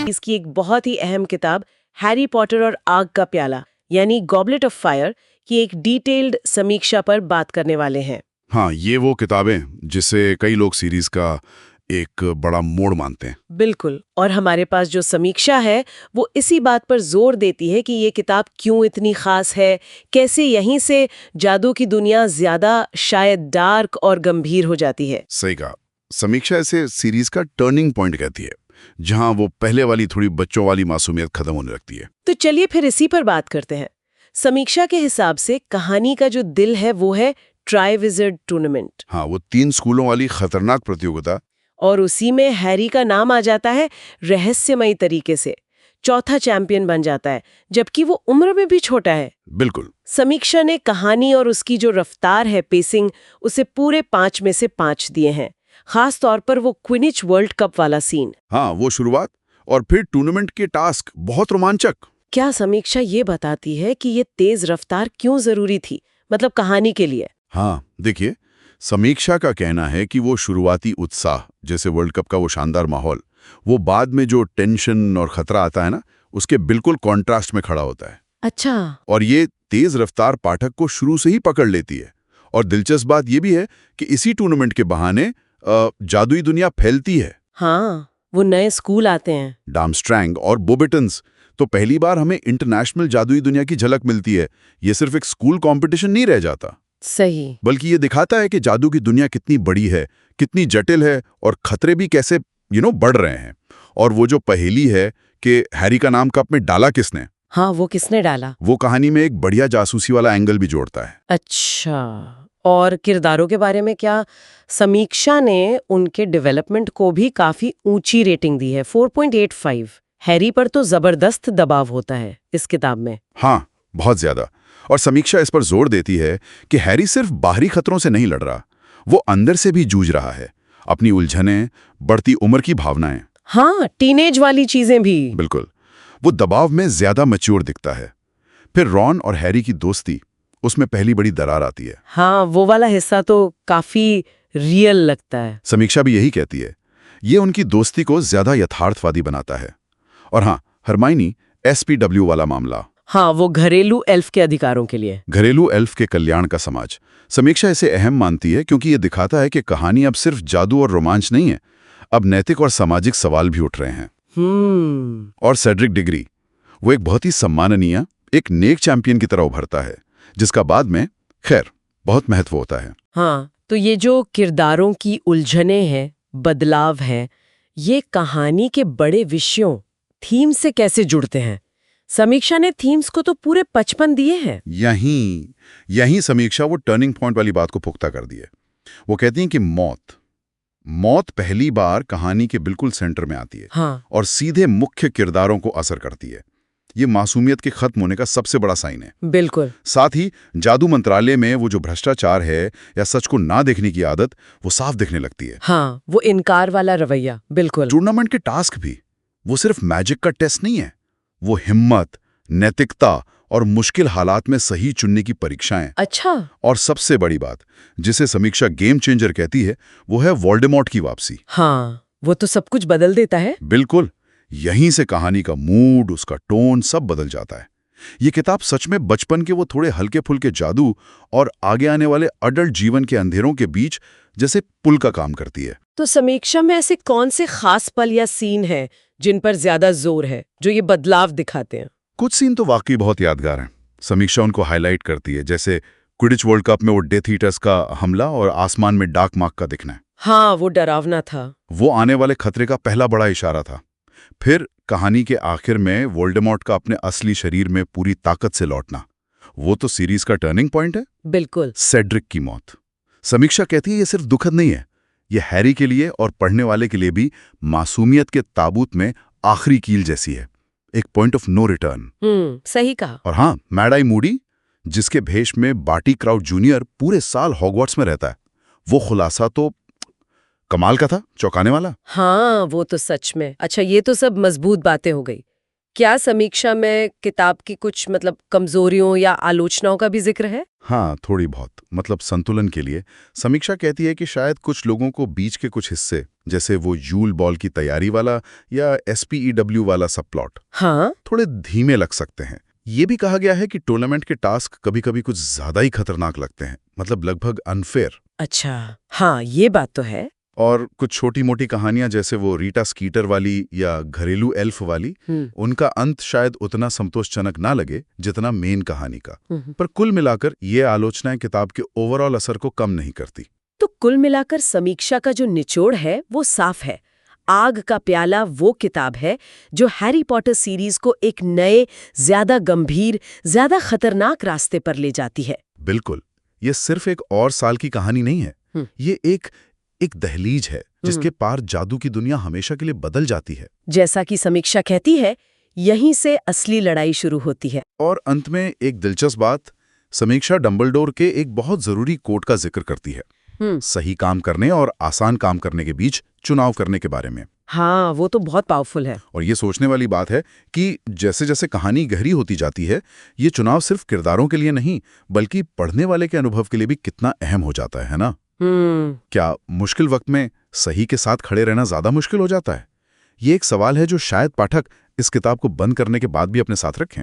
इसकी एक बहुत ही अहम किताब हैरी पॉटर और आग का प्याला यानी गॉबलेट ऑफ फायर की एक डिटेल्ड समीक्षा पर बात करने वाले हैं। हाँ, ये वो किताबें जिसे कई लोग सीरीज का एक बड़ा मोड़ मानते हैं। बिल्कुल, और हमारे पास जो समीक्षा है वो इसी बात पर जोर देती है कि ये किताब क्यों इतनी खास है, कैसे यहीं से जादू की दुनिया ज्यादा शायद डार्क और गंभीर हो जाती है। सही कहा। समीक्षा इसे सीरीज का टर्निंग पॉइंट कहती है, जहां वो पहले वाली थोड़ी बच्चों वाली मासूमियत खत्म होने लगती है। तो चलिए फिर इसी पर बात करते हैं। समीक्षा के हिसाब से कहानी का जो दिल है वो है ट्राइविजर्ड टूर्नामेंट। हाँ, वो 3 स्कूलों वाली खतरनाक प्रतियोगिता। और उसी में हैरी का नाम आ जाता है रहस्यमयी तरीके से। चौथा चैंपियन बन जाता है, जबकि वो उम्र में भी छोटा है। बिल्कुल। समीक्षा ने कहानी और उसकी जो रफ्तार है, पेसिंग, उसे पूरे 5 में से 5 दिए हैं। खास तौर पर वो क्विनिच वर्ल्ड कप वाला सीन। हाँ, वो शुरुआत और फिर टूर्नामेंट के टास्क बहुत रोमांचक। क्या समीक्षा ये बताती है कि ये तेज रफ्तार क्यों जरूरी थी, मतलब कहानी के लिए? हाँ, देखिए, समीक्षा का कहना है कि वो शुरुआती उत्साह, जैसे वर्ल्ड कप का वो शानदार माहौल, वो बाद में जो टेंशन और खतरा आता है ना, उसके बिल्कुल कॉन्ट्रास्ट में खड़ा होता है। अच्छा। और ये तेज रफ्तार पाठक को शुरू से ही पकड़ लेती है। और दिलचस्प बात ये भी है कि इसी टूर्नामेंट के बहाने जादुई दुनिया फैलती है। हाँ, वो नए स्कूल आते हैं। डार्मस्ट्रैंग और बोबेटन्स। तो पहली बार हमें इंटरनेशनल जादुई दुनिया की झलक मिलती है। ये सिर्फ एक स्कूल कंपटीशन नहीं रह जाता, सही। बल्कि ये दिखाता है कि जादू की दुनिया कितनी बड़ी है, कितनी जटिल है, और खतरे भी कैसे बढ़ रहे हैं। और वो जो पहेली है कि हैरी का नाम कप में डाला किसने, हाँ, वो किसने डाला, वो कहानी में एक बढ़िया जासूसी वाला एंगल भी जोड़ता है। अच्छा। और किरदारों के बारे में क्या? समीक्षा ने उनके डेवलपमेंट को भी काफी ऊंची रेटिंग दी है, 4.85। हैरी पर तो जबरदस्त दबाव होता है इस किताब में। हाँ, बहुत ज्यादा। और समीक्षा इस पर जोर देती है कि हैरी सिर्फ बाहरी खतरों से नहीं लड़ रहा, वो अंदर से भी जूझ रहा है। अपनी उलझनें, बढ़ती उम्र की भावनाएं। हाँ, टीनेज वाली चीजें भी। बिल्कुल। वो दबाव में ज्यादा मैच्योर दिखता है। फिर रॉन और हैरी की दोस्ती, उसमें पहली बड़ी दरार आती है। हाँ, वो वाला हिस्सा तो काफी रियल लगता है। समीक्षा भी यही कहती है। ये उनकी दोस्ती को ज्यादा यथार्थवादी बनाता है। और हाँ, हरमाइनी SPW वाला मामला। हाँ, वो घरेलू एल्फ के अधिकारों के लिए। घरेलू एल्फ के कल्याण का समाज। समीक्षा इसे अहम मानती है क्योंकि ये दिखाता है कि कहानी अब सिर्फ जादू और रोमांच नहीं है, अब नैतिक और सामाजिक सवाल भी उठ रहे हैं। और सेड्रिक डिग्री, वो एक बहुत ही सम्माननीय, एक नेक चैंपियन की तरह उभरता है, जिसका बाद में खैर बहुत महत्व होता है। हाँ, तो ये जो किरदारों की उलझने हैं, बदलाव है, ये कहानी के बड़े विषयों, थीम से कैसे जुड़ते हैं? समीक्षा ने थीम्स को तो पूरे 55 दिए हैं। यहीं समीक्षा वो टर्निंग पॉइंट वाली बात को पुख्ता कर दी है। वो कहती हैं कि मौत पहली बार कहानी के बिल्कुल सेंटर में आती है। हाँ। और सीधे मुख्य किरदारों को असर करती है। ये मासूमियत के खत्म होने का सबसे बड़ा साइन है। बिल्कुल। साथ ही जादू मंत्रालय में वो जो भ्रष्टाचार है या सच को ना देखने की आदत, वो साफ दिखने लगती है। हाँ, वो इनकार वाला रवैया। बिल्कुल। टूर्नामेंट के टास्क भी वो सिर्फ मैजिक का टेस्ट नहीं है, वो हिम्मत, नैतिकता और मुश्किल हालात में सही चुनने की परीक्षाएं। अच्छा। और सबसे बड़ी बात, जिसे समीक्षा गेम चेंजर कहती है, वो है वोल्डेमॉर्ट की वापसी। हाँ, वो तो सब कुछ बदल देता है। बिल्कुल। यहीं से कहानी का मूड, उसका टोन सब बदल जाता है। ये किताब सच में बचपन के वो थोड़े हल्के फुल्के जादू और आगे आने वाले अडल्ट जीवन के अंधेरों के बीच जैसे पुल का काम करती है। तो समीक्षा में ऐसे कौन से खास पल या सीन हैं जिन पर ज्यादा जोर है, जो ये बदलाव दिखाते हैं? कुछ सीन तो वाकई बहुत यादगार हैं। समीक्षा उनको हाईलाइट करती है, जैसे क्विडिच वर्ल्ड कप में वो डेथ ईटर्स का हमला और आसमान में डार्क मार्क का दिखना। हाँ, वो डरावना था। वो आने वाले खतरे का पहला बड़ा इशारा था। फिर कहानी के आखिर में वोल्डेमॉर्ट का अपने असली शरीर में पूरी ताकत से लौटना, वो तो सीरीज का टर्निंग पॉइंट है। बिल्कुल। सेड्रिक की मौत, समीक्षा कहती है, ये सिर्फ दुखद नहीं है, ये हैरी के लिए और पढ़ने वाले के लिए भी मासूमियत के ताबूत में आखिरी कील जैसी है, एक पॉइंट ऑफ नो रिटर्न। सही कहा। और हाँ, मैड आई मूडी, जिसके भेष में बार्टी क्राउच जूनियर पूरे साल हॉगवर्ट्स में रहता है, वो खुलासा तो कमाल का था, चौंकाने वाला। हाँ, वो तो सच में। अच्छा, ये तो सब मजबूत बातें हो गई। क्या समीक्षा में किताब की कुछ कमजोरियों या आलोचनाओं का भी जिक्र है? हाँ, थोड़ी बहुत। मतलब संतुलन के लिए समीक्षा कहती है कि शायद कुछ लोगों को बीच के कुछ हिस्से, जैसे वो यूल बॉल की तैयारी वाला या SPEW वाला सब प्लॉट, हाँ, थोड़े धीमे लग सकते हैं। ये भी कहा गया है कि टूर्नामेंट के टास्क कभी-कभी कुछ ज्यादा ही खतरनाक लगते हैं, मतलब लगभग अनफेयर। अच्छा, हाँ, ये बात तो है। और कुछ छोटी-मोटी कहानियां जैसे वो रीटा स्कीटर वाली या घरेलू एल्फ वाली, उनका अंत शायद उतना संतोषजनक ना लगे जितना मेन कहानी का। पर कुल मिलाकर ये आलोचनाएं किताब के ओवरऑल असर को कम नहीं करती। तो कुल मिलाकर समीक्षा का जो निचोड़ है वो साफ है। आग का प्याला वो किताब है जो हैरी पॉटर सीरीज को एक नए, ज्यादा गंभीर, ज्यादा खतरनाक रास्ते पर ले जाती है। बिल्कुल, ये सिर्फ एक और साल की कहानी नहीं है। ये एक दहलीज है जिसके पार जादू की दुनिया हमेशा के लिए बदल जाती है। जैसा कि समीक्षा कहती है, यहीं से असली लड़ाई शुरू होती है। और अंत में एक दिलचस्प बात, समीक्षा डंबलडोर के एक बहुत जरूरी कोट का जिक्र करती है, सही काम करने और आसान काम करने के बीच चुनाव करने के बारे में। हाँ, वो तो बहुत पावरफुल है। और ये सोचने वाली बात है कि जैसे जैसे कहानी गहरी होती जाती है, ये चुनाव सिर्फ किरदारों के लिए नहीं, बल्कि पढ़ने वाले के अनुभव के लिए भी कितना अहम हो जाता है ना? क्या मुश्किल वक्त में सही के साथ खड़े रहना ज्यादा मुश्किल हो जाता है? ये एक सवाल है जो शायद पाठक इस किताब को बंद करने के बाद भी अपने साथ रखें।